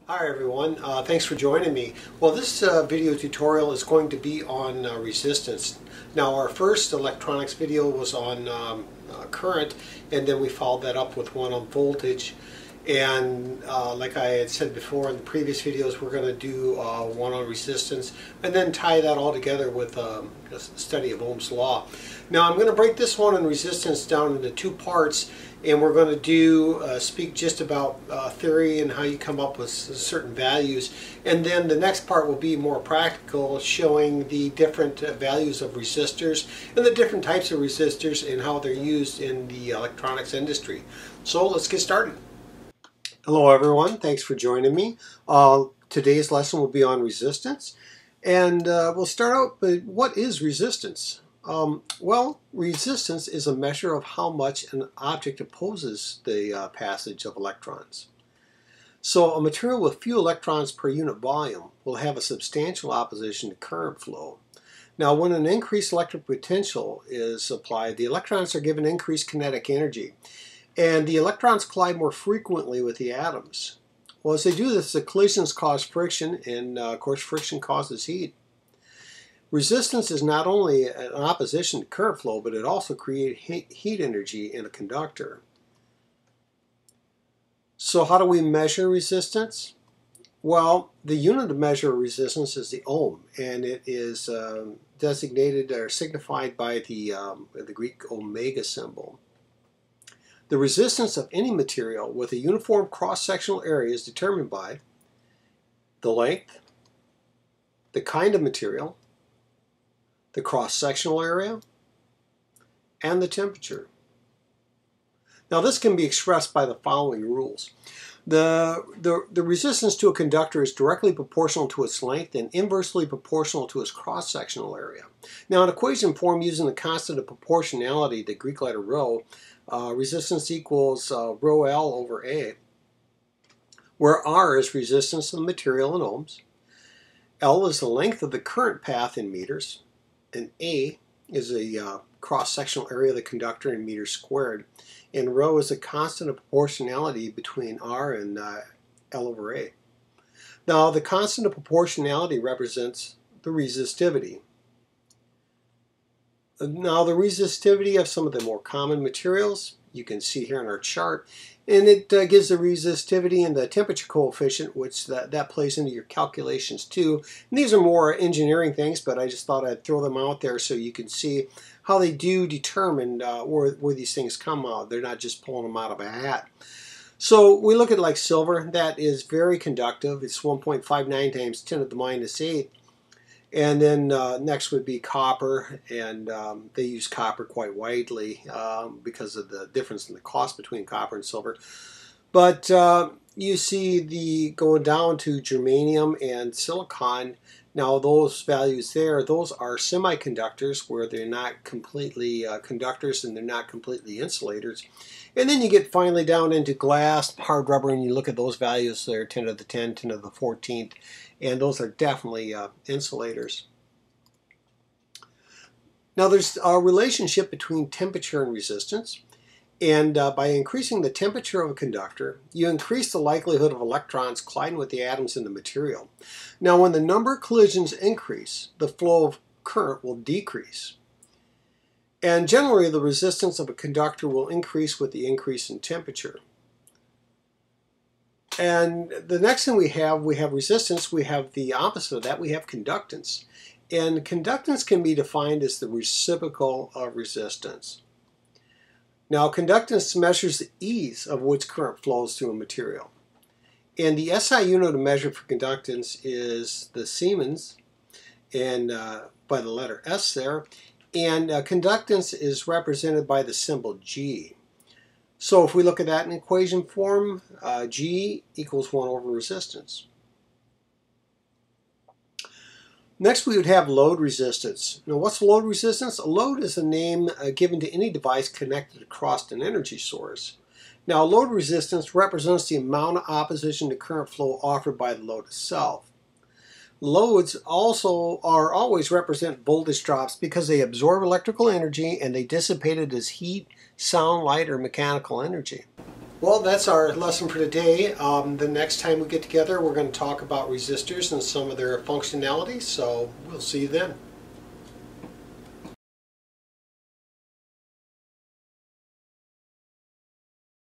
Hi everyone, thanks for joining me. Well, this video tutorial is going to be on resistance. Now, our first electronics video was on current, and then we followed that up with one on voltage. And like I had said before in the previous videos, we're going to do one on resistance and then tie that all together with a study of Ohm's law. Now, I'm going to break this one on resistance down into two parts, and we're going to speak just about theory and how you come up with certain values. And then the next part will be more practical, showing the different values of resistors and the different types of resistors and how they're used in the electronics industry. So let's get started. Hello everyone, thanks for joining me. Today's lesson will be on resistance, and we'll start out with what is resistance? Well, resistance is a measure of how much an object opposes the passage of electrons. So a material with few electrons per unit volume will have a substantial opposition to current flow. Now, when an increased electric potential is applied, the electrons are given increased kinetic energy, and the electrons collide more frequently with the atoms. Well, as they do this, the collisions cause friction, and of course friction causes heat. Resistance is not only an opposition to current flow, but it also creates heat energy in a conductor. So how do we measure resistance? Well, the unit of measure of resistance is the ohm, and it is designated or signified by the Greek omega symbol. The resistance of any material with a uniform cross-sectional area is determined by the length, the kind of material, the cross-sectional area, and the temperature. Now, this can be expressed by the following rules. The resistance to a conductor is directly proportional to its length and inversely proportional to its cross-sectional area. Now, in equation form, using the constant of proportionality, the Greek letter rho, resistance equals rho L over A, where R is resistance of the material in ohms, L is the length of the current path in meters, and A is the cross-sectional area of the conductor in meters squared, and rho is a constant of proportionality between R and L over A. Now, the constant of proportionality represents the resistivity. Now, the resistivity of some of the more common materials, you can see here in our chart, and it gives the resistivity and the temperature coefficient, which that plays into your calculations too. And these are more engineering things, but I just thought I'd throw them out there so you can see how they do determine where these things come out. They're not just pulling them out of a hat. So we look at like silver. That is very conductive. It's 1.59 times 10 to the minus 8. And then next would be copper, and they use copper quite widely because of the difference in the cost between copper and silver. But you see going down to germanium and silicon. Now those values there, those are semiconductors where they're not completely conductors and they're not completely insulators. And then you get finally down into glass, hard rubber, and you look at those values. They're 10 to the 10, 10 to the 14th, and those are definitely insulators. Now there's a relationship between temperature and resistance, and by increasing the temperature of a conductor, you increase the likelihood of electrons colliding with the atoms in the material. Now when the number of collisions increase, the flow of current will decrease. And generally, the resistance of a conductor will increase with the increase in temperature. And the next thing we have resistance. We have the opposite of that. We have conductance. And conductance can be defined as the reciprocal of resistance. Now, conductance measures the ease of which current flows through a material. And the SI unit of measure for conductance is the Siemens, and by the letter S there. And conductance is represented by the symbol G. So if we look at that in equation form, G equals 1 over resistance. Next we would have load resistance. Now what's load resistance? A load is a name given to any device connected across an energy source. Now load resistance represents the amount of opposition to current flow offered by the load itself. Loads also always represent voltage drops because they absorb electrical energy and they dissipate it as heat, sound, light, or mechanical energy. Well, that's our lesson for today. The next time we get together, we're going to talk about resistors and some of their functionality, so we'll see you then.